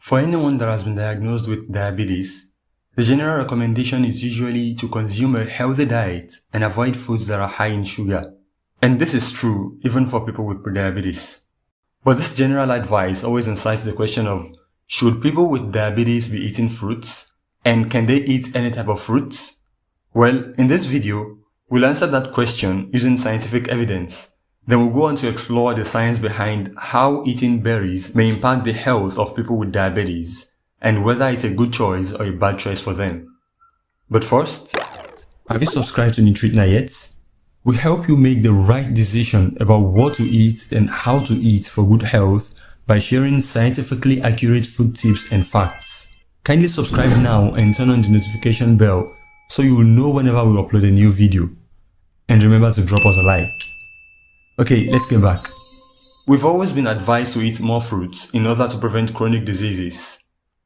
For anyone that has been diagnosed with diabetes, the general recommendation is usually to consume a healthy diet and avoid foods that are high in sugar. And this is true even for people with prediabetes. But this general advice always incites the question of, should people with diabetes be eating fruits? And can they eat any type of fruits? Well, in this video, we'll answer that question using scientific evidence. Then we'll go on to explore the science behind how eating berries may impact the health of people with diabetes and whether it's a good choice or a bad choice for them. But first, have you subscribed to Nutritiona yet? We help you make the right decision about what to eat and how to eat for good health by sharing scientifically accurate food tips and facts. Kindly subscribe now and turn on the notification bell so you will know whenever we upload a new video. And remember to drop us a like. Okay, let's get back. We've always been advised to eat more fruits in order to prevent chronic diseases.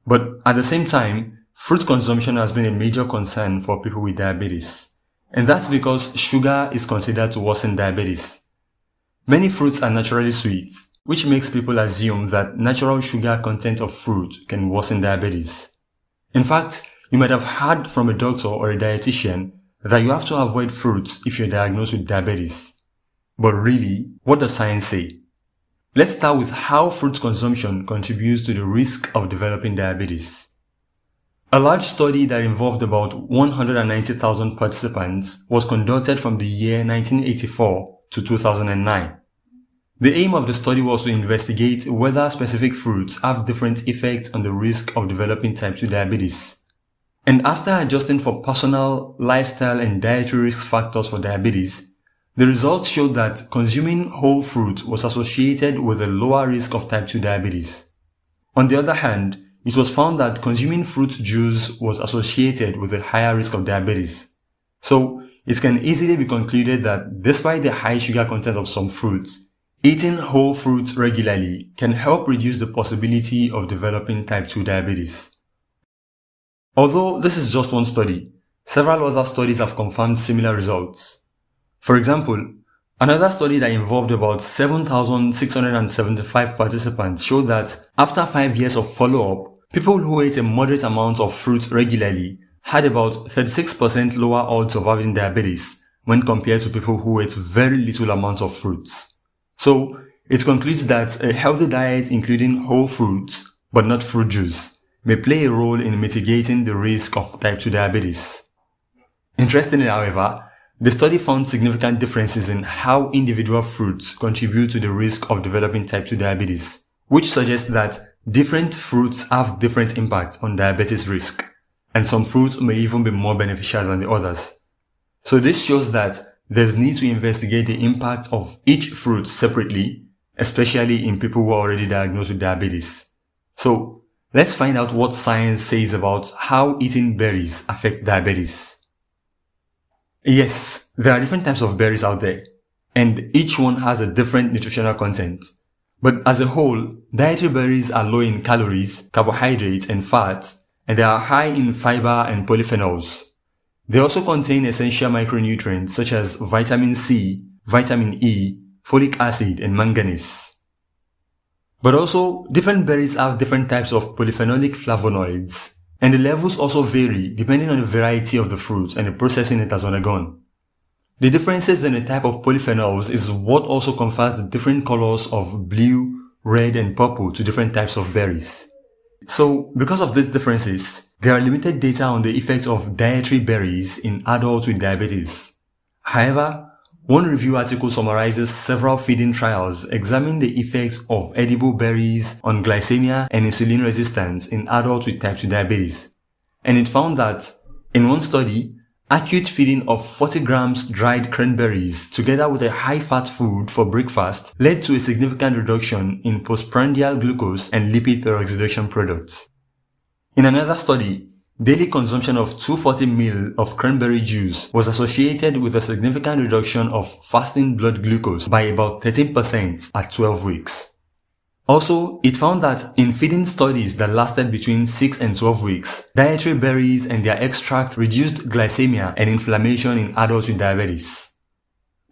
But at the same time, fruit consumption has been a major concern for people with diabetes. And that's because sugar is considered to worsen diabetes. Many fruits are naturally sweet, which makes people assume that natural sugar content of fruit can worsen diabetes. In fact, you might have heard from a doctor or a dietitian that you have to avoid fruits if you're diagnosed with diabetes. But really, what does science say? Let's start with how fruit consumption contributes to the risk of developing diabetes. A large study that involved about 190,000 participants was conducted from the year 1984 to 2009. The aim of the study was to investigate whether specific fruits have different effects on the risk of developing type 2 diabetes. And after adjusting for personal, lifestyle, and dietary risk factors for diabetes, the results showed that consuming whole fruit was associated with a lower risk of type 2 diabetes. On the other hand, it was found that consuming fruit juice was associated with a higher risk of diabetes. So, it can easily be concluded that despite the high sugar content of some fruits, eating whole fruits regularly can help reduce the possibility of developing type 2 diabetes. Although this is just one study, several other studies have confirmed similar results. For example, another study that involved about 7,675 participants showed that after 5 years of follow-up, people who ate a moderate amount of fruit regularly had about 36% lower odds of having diabetes when compared to people who ate very little amounts of fruits. So, it concludes that a healthy diet including whole fruits, but not fruit juice, may play a role in mitigating the risk of type 2 diabetes. Interestingly, however, the study found significant differences in how individual fruits contribute to the risk of developing type 2 diabetes, which suggests that different fruits have different impact on diabetes risk, and some fruits may even be more beneficial than the others. So this shows that there's need to investigate the impact of each fruit separately, especially in people who are already diagnosed with diabetes. So let's find out what science says about how eating berries affects diabetes. Yes, there are different types of berries out there, and each one has a different nutritional content. But as a whole, dietary berries are low in calories, carbohydrates, and fats, and they are high in fiber and polyphenols. They also contain essential micronutrients such as vitamin C, vitamin E, folic acid, and manganese. But also, different berries have different types of polyphenolic flavonoids, and the levels also vary depending on the variety of the fruit and the processing it has undergone. The differences in the type of polyphenols is what also confers the different colors of blue, red, and purple to different types of berries. So, because of these differences, there are limited data on the effects of dietary berries in adults with diabetes. However, one review article summarizes several feeding trials examining the effects of edible berries on glycemia and insulin resistance in adults with type 2 diabetes. And it found that, in one study, acute feeding of 40 grams dried cranberries together with a high-fat food for breakfast led to a significant reduction in postprandial glucose and lipid peroxidation products. In another study, daily consumption of 240 ml of cranberry juice was associated with a significant reduction of fasting blood glucose by about 13% at 12 weeks. Also, it found that in feeding studies that lasted between 6 and 12 weeks, dietary berries and their extracts reduced glycemia and inflammation in adults with diabetes.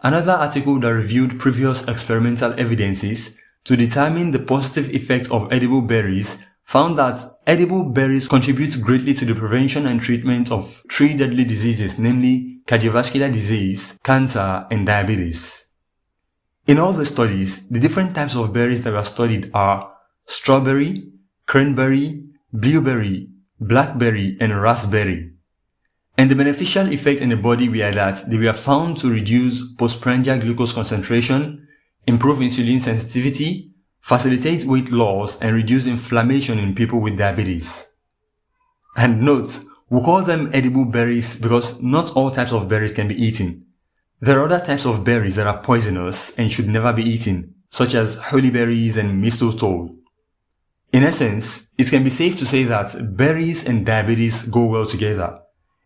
Another article that reviewed previous experimental evidences to determine the positive effect of edible berries found that edible berries contribute greatly to the prevention and treatment of 3 deadly diseases, namely cardiovascular disease, cancer, and diabetes. In all the studies, the different types of berries that were studied are strawberry, cranberry, blueberry, blackberry, and raspberry. And the beneficial effects in the body were that they were found to reduce postprandial glucose concentration, improve insulin sensitivity, facilitate weight loss, and reduce inflammation in people with diabetes. And note, we call them edible berries because not all types of berries can be eaten. There are other types of berries that are poisonous and should never be eaten, such as holly berries and mistletoe. In essence, it can be safe to say that berries and diabetes go well together,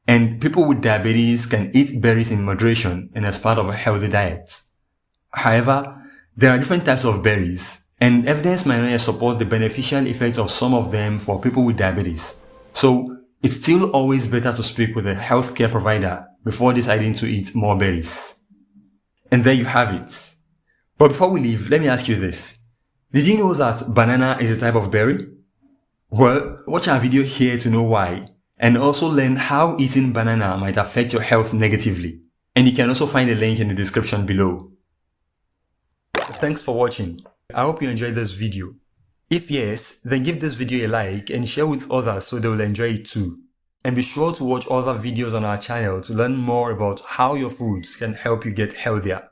and people with diabetes can eat berries in moderation and as part of a healthy diet. However, there are different types of berries, and evidence might not support the beneficial effects of some of them for people with diabetes. So, it's still always better to speak with a healthcare provider before deciding to eat more berries. And there you have it. But before we leave, let me ask you this. Did you know that banana is a type of berry? Well, watch our video here to know why, and also learn how eating banana might affect your health negatively. And you can also find a link in the description below. Thanks for watching. I hope you enjoyed this video. If yes, then give this video a like and share with others so they will enjoy it too. And be sure to watch other videos on our channel to learn more about how your foods can help you get healthier.